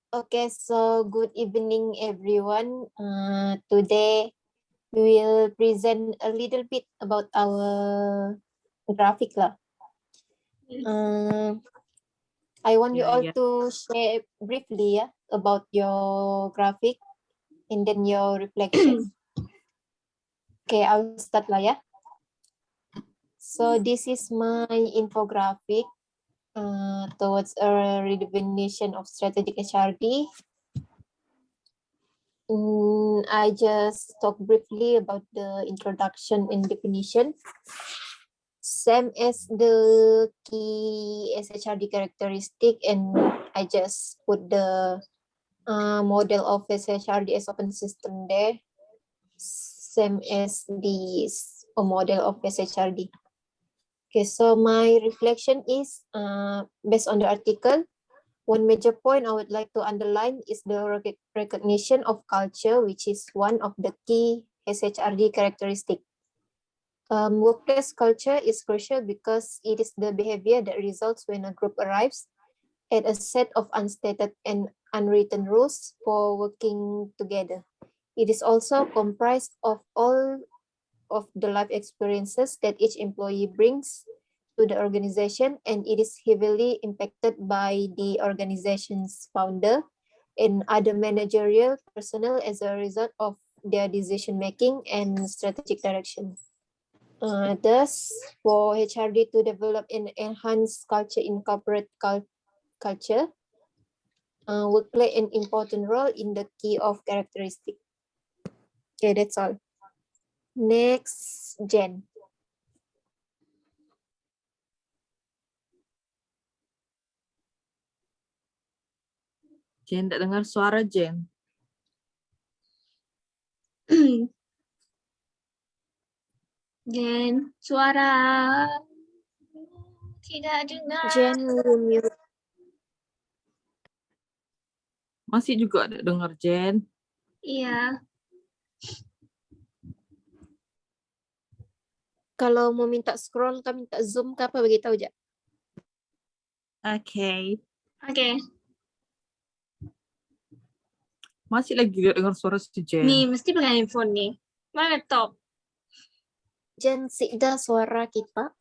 Okay, so good evening, everyone. Today we will present a little bit about our graphic lah. I want you all Yeah. to share briefly about your graphic and then your reflection. Okay, I'll start lah ya. So this is my infographic towards a redefinition of strategic HRD. I just talk briefly about the introduction and definition. Same as the key SHRD characteristic, and I just put the model of SHRD as open system there. Same as this model of SHRD. Okay, so my reflection is based on the article. One major point I would like to underline is the recognition of culture, which is one of the key SHRD characteristic. Workplace culture is crucial because it is the behavior that results when a group arrives at a set of unstated and unwritten rules for working together. It is also comprised of all of the life experiences that each employee brings to the organization, and it is heavily impacted by the organization's founder and other managerial personnel as a result of their decision making and strategic direction. Thus, for HRD to develop and enhance culture in corporate culture, will play an important role in the key of characteristic. Okay, that's all. Next, Jen. Jen tak dengar suara Jen. Jen, suara tidak dengar. Jen, will mute. Masih juga tak dengar Jen. Iya. Kalau mau minta scroll, kau minta zoom ke apa, beritahu aja. Okay. Oke. Masih lagi tak dengar suara si Jen. Nih, mesti pakai handphone nih. Mana laptop? Jen, sida suara kita.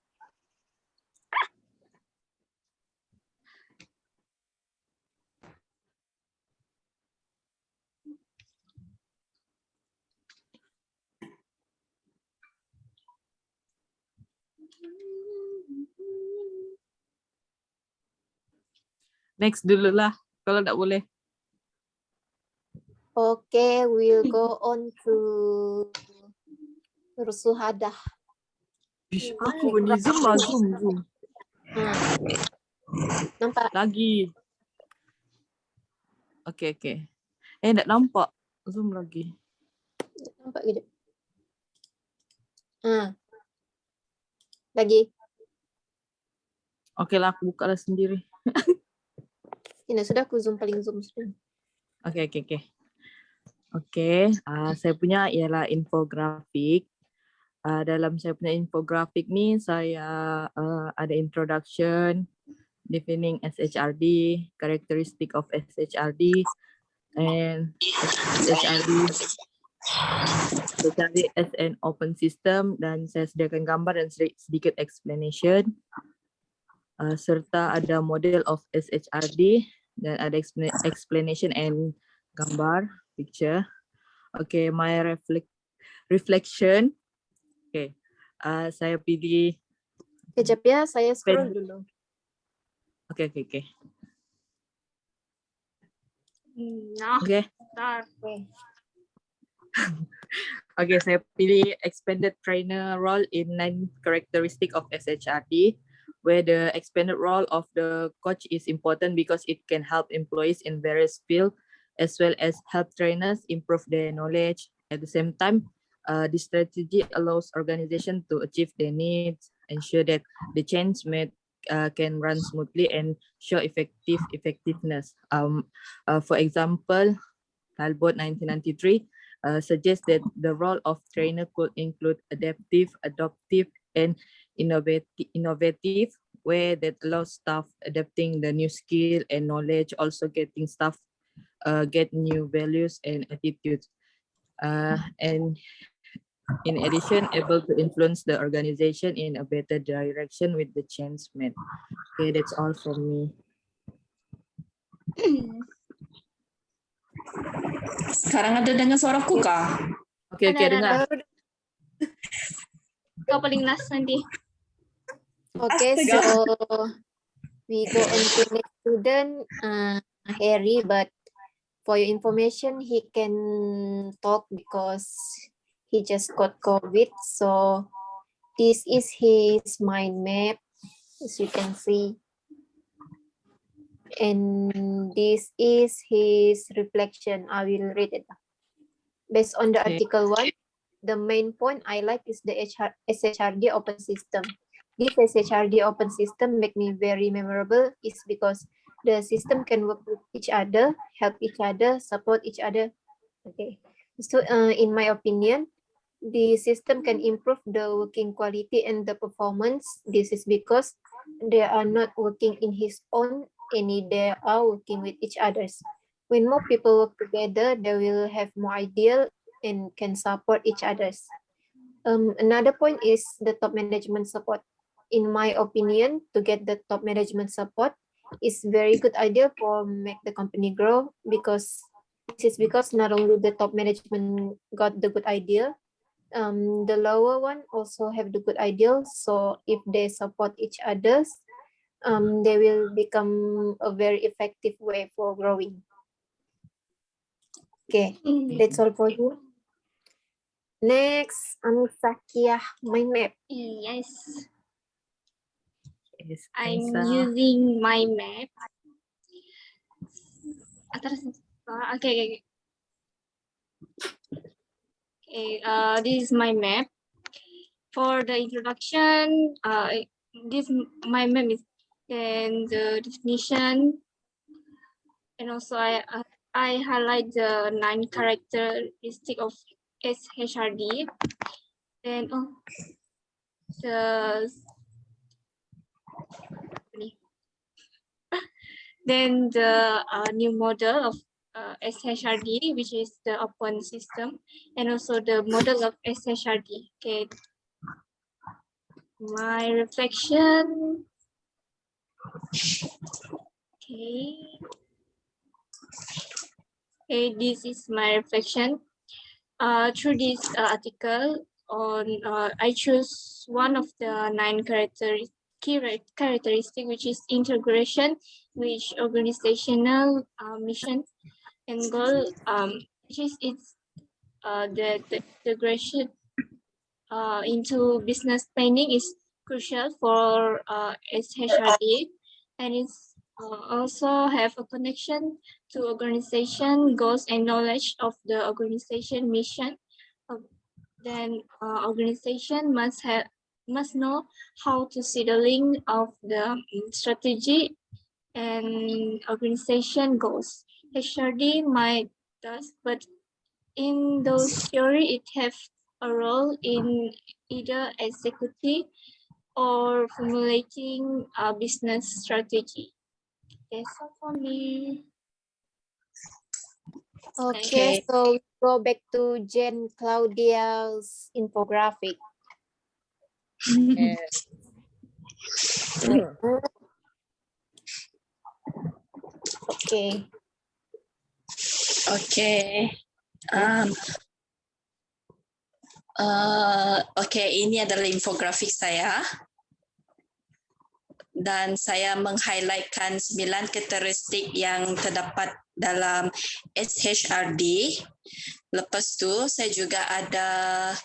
Next dulu lah, kalau tak boleh. Okay, we'll go on to Rusuhadah. Aku bunyi zoom lah, zoom. Nampak? Lagi. Okay. Tak nampak. Zoom lagi. Nampak gitu. Lagi. Okay lah, aku buka lah sendiri. Ini sudah aku zoom, paling zoom sudah. Okay. Okay, saya punya ialah infografik. Dalam saya punya infografik ni, saya ada introduction, defining SHRD, characteristic of SHRD, and SHRD as an open system, dan saya sediakan gambar dan sedikit explanation. Serta ada model of SHRD dan ada explanation and gambar, picture. Okay, my reflection. Okay, saya pilih. Kejap ya, saya scroll dulu. Okay. Nah, Okay. Okay. Okay, saya pilih expanded trainer role in 9 characteristic of SHRD, where the expanded role of the coach is important because it can help employees in various fields as well as help trainers improve their knowledge. At the same time, this strategy allows organization to achieve their needs, ensure that the change can run smoothly and show effectiveness. For example, Talbot 1993 suggests that the role of trainer could include adaptive, adoptive, and innovative way that allows staff adapting the new skill and knowledge, also getting staff get new values and attitudes. And in addition, able to influence the organization in a better direction with the change made. Okay, that's all from me. Sekarang ada dengar suaraku kah? Okay, okay, Ada. dengar. Kau paling last nanti. Okay, Astaga. so we go on to next student, Harry, but for your information, he can talk because he just got COVID. So this is his mind map, as you can see. And this is his reflection. I will read it. Based on the Okay. article 1, the main point I like is the SHRD open system. This SHRD open system make me very memorable is because the system can work with each other, help each other, support each other. Okay. So in my opinion, the system can improve the working quality and the performance. This is because they are not working in his own, they are working with each others. When more people work together, they will have more ideal and can support each others. Another point is the top management support. In my opinion, to get the top management support is very good idea for make the company grow, because this is because not only the top management got the good idea, the lower one also have the good idea. So if they support each others, they will become a very effective way for growing. Okay, that's all for you. Next, Sakia, mind map. Yes, Yes, I'm Anissa. using my map. Okay. This is my map. For the introduction, my map is then the definition, and also I highlight the 9 characteristic of SHRD. Then then the new model of SHRD, which is the open system, and also the model of SHRD. Okay. My reflection. Okay. Okay, this is my reflection. Through this article I choose one of the 9 key characteristic, which is integration, which organizational mission and goal, which is the integration into business planning is crucial for SHRD, and it's also have a connection to organization goals and knowledge of the organization mission. Then organization must know how to see the link of the strategy and organization goals. HRD might does, but in those theory, it have a role in either executing or formulating a business strategy. That's all for me. Okay, so we go back to Jen Claudia's infographic. Yes. Okay. Okay. Okay, ini adalah infografik saya. Dan saya meng-highlightkan 9 karakteristik yang terdapat dalam SHRD. Lepas tu saya juga ada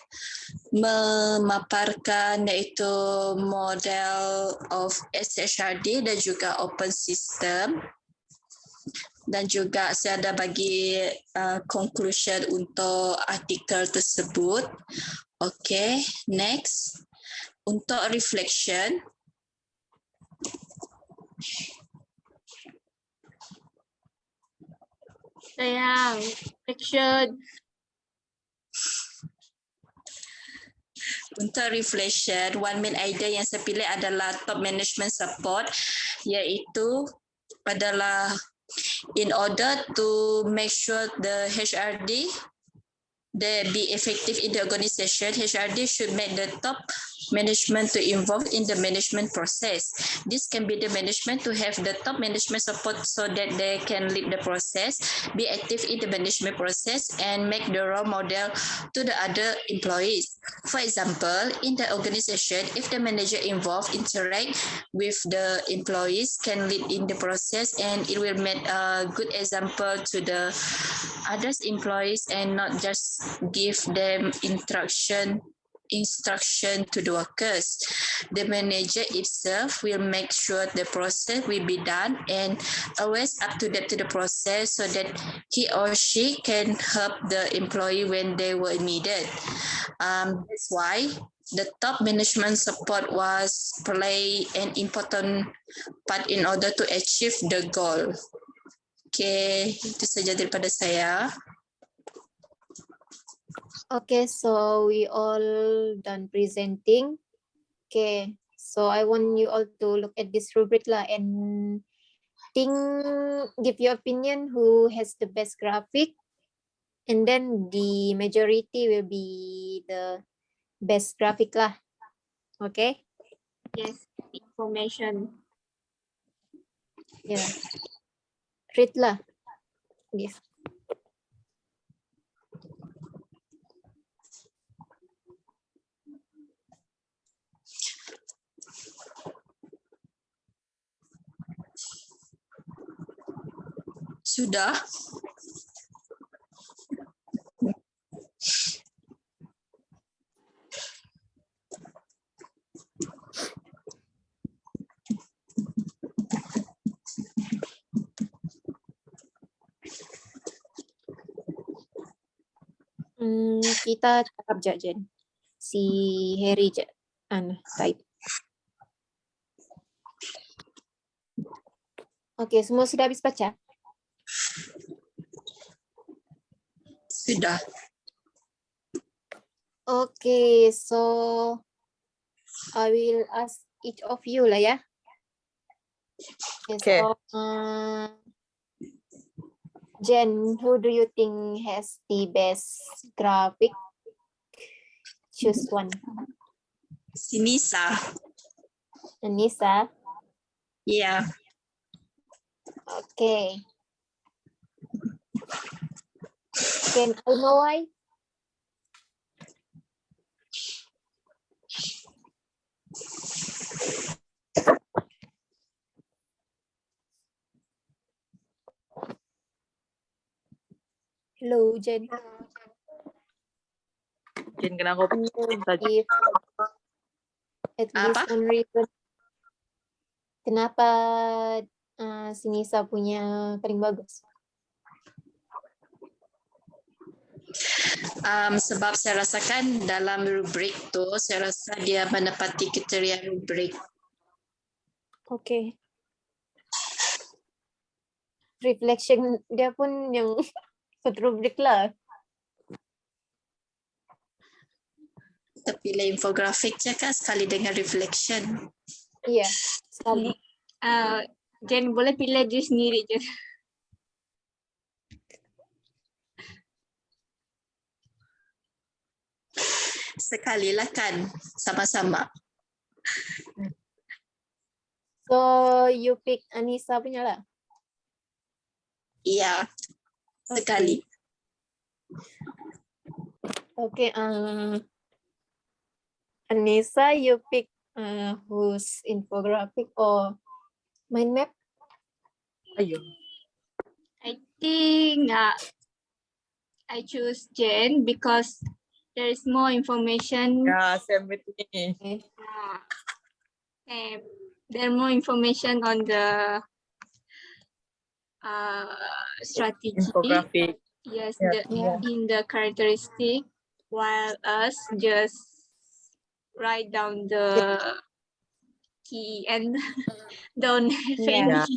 memaparkan iaitu model of SHRD dan juga open system. Dan juga saya ada bagi conclusion untuk artikel tersebut. Okay, next. Untuk reflection. Sayang, reflection. Untuk reflection, one main idea yang saya pilih adalah top management support, iaitu adalah In order to make sure the HRD they be effective in the organization, HRD should make the top management to involve in the management process. This can be the management to have the top management support so that they can lead the process, be active in the management process, and make the role model to the other employees. For example, in the organization, if the manager involved interact with the employees, can lead in the process, and it will make a good example to the other employees and not just give them instruction to the workers. The manager itself will make sure the process will be done and always up to date to the process so that he or she can help the employee when they were needed. That's why the top management support was play an important part in order to achieve the goal. Okay, itu saja daripada saya. Okay, so we all done presenting. Okay, so I want you all to look at this rubric lah and give your opinion who has the best graphic, and then the majority will be the best graphic lah. Okay. Yes, information. Yeah. Read lah. Yes. Sudah. Kita cakap je, Jen. Si Harry je. Type. Okay, semua sudah habis baca? Sudah. Okay, so I will ask each of you lah ya. Okay. So, Jen, who do you think has the best graphic? Choose one. Si Nisa. Anissa. Yeah. Okay. Can I know why? Hello, Jen. Jen kena aku saja. If at least Apa? one reason kenapa si Nisa punya paling bagus? Sebab saya rasakan dalam rubrik tu, saya rasa dia menepati kriteria rubrik. Okay. Reflection dia pun yang satu rubrik lah. Kita pilih infografik je kan sekali dengan reflection. Iya, sekali. Jen boleh pilih diri sendiri je. Sekali lah kan, sama-sama. So, you pick Anissa punya lah? Iya, sekali. Okay, Anissa, you pick whose infographic or mind map? Ayo. I think I choose Jen because there is more information. Ya, same with me. There are more information on the strategy. Infographic. Yes, Yeah. in the characteristic, while us just write down the key and don't Yeah.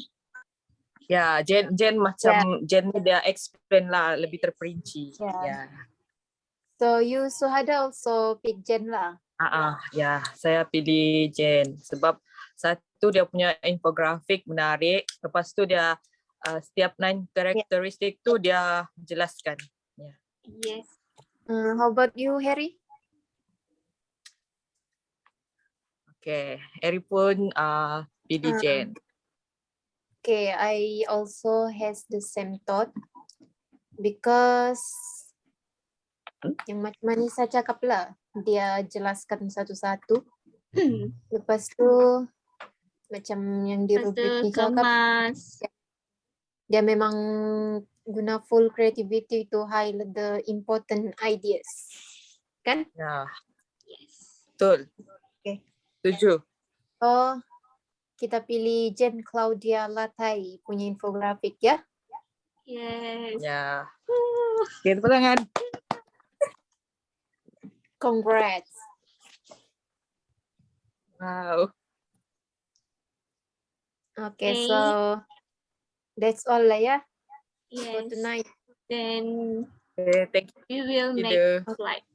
Ya, Jen macam Jen ni dia explain lah lebih terperinci. Yeah. Ya. So, you Suhada also pick Jen lah? Ya, saya pilih Jen sebab satu dia punya infografik menarik, lepas tu dia setiap 9 karakteristik tu dia jelaskan. Yes. How about you, Harry? Okay, Eri pun pilih Jen. Okay, I also has the same thought because yang macam Manisa cakap lah, dia jelaskan satu-satu. Lepas tu macam yang di Lepas tu rubrik ni cakap, kemas. dia memang guna full creativity to highlight the important ideas. Kan? Ya, Yes. betul. Okay. Setuju. So, kita pilih Jen Claudia Latai punya infografik ya. Yes. Ya. Okay, tepuk tangan. Congrats. Wow. Okay, Okay. so that's all lah ya for Yes. tonight. Then Okay, thank we will you. make Ida. slide.